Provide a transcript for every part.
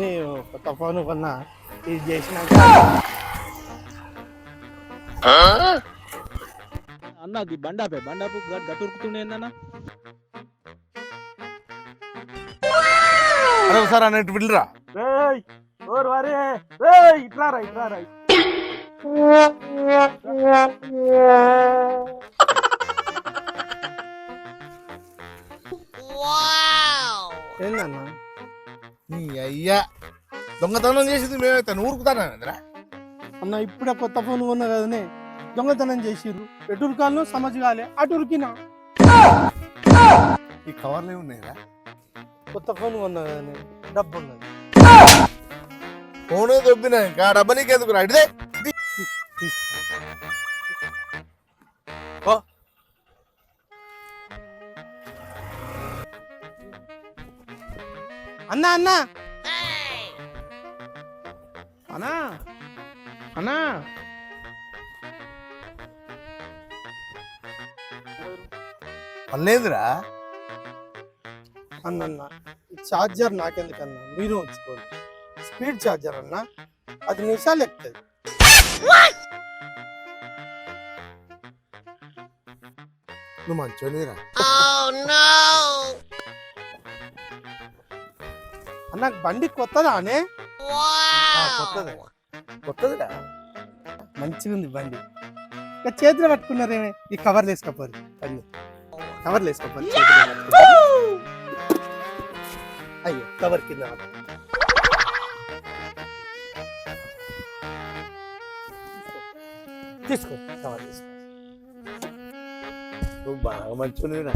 నేను కొత్త ఫోన్ కొన్నా ఇది చేసినాక అన్న అది బండాపు గట్టురుకుతుండే ఏందన్నా అరే ఒకసారి అన్నట్టు పిల్లరా ఓరు వారే ఇట్లారా ఏందన్నా నీ అయ్యా దొంగతనం చేసింది మేమైతే ఊరుకుతానంద్రా. అన్న ఇప్పుడే కొత్త ఫోన్ కొన్నా కదనే దొంగతనం చేసిర్రు ఎటురు కాళ్ళు సమజ్ కాలే అటురికినా ఈ కవర్లు ఏమున్నాయిరా? కొత్త ఫోన్ కొన్నా కదనే డబ్బు ఉన్నది ఫోనే దొబ్బినా ఇంకా డబ్బా నీకెందుకు అడిదే అన్నా అన్నా అన్నా అన్నా పర్లేదురా. అన్న ఛార్జర్ నాకెందుకన్నా మీరు ఉంచుకోండి స్పీడ్ ఛార్జర్ అన్నా 10 నిమిషాలు ఎక్కుతుంది నువ్వు మంచోనిరా. అన్న బండి కొత్తదా అనే కొత్తదిరా. మంచిగా ఉంది బండి ఇక చేతిలో పట్టుకున్నారేమే ఈ కవర్లు వేసుకోపోరు బండి కవర్లు వేసుకోపోరు అయ్యో కవర్ కింద తీసుకో కవర్ తీసుకో నువ్వు బాగా మంచోనిరా.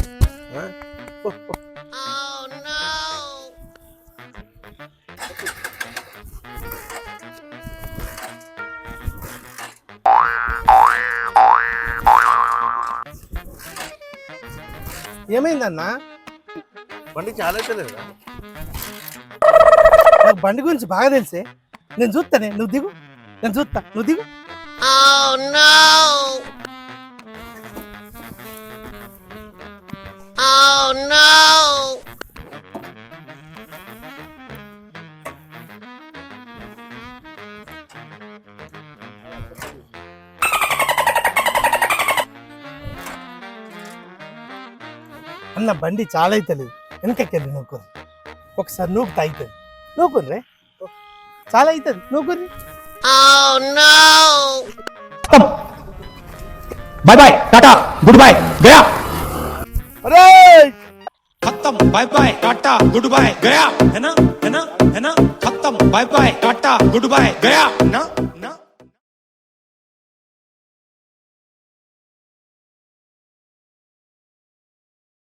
ఏమైందన్నా బండి చాలా తెలియదురా. నాకు బండి గురించి బాగా తెలిసే నేను చూస్తానే నువ్వు దిగు నేను చూస్తా నువ్వు దిగు అన్న బండి చాలా అవుతుంది వెనకెళ్ళి నూకుర్రి ఒకసారి నూకుతా అవుతుంది నూకుర్రే చాలా అవుతుంది నూకుర్రి bye bye tata good bye गया अरे खत्म bye bye tata good bye गया है ना खत्म bye bye tata good bye गया ना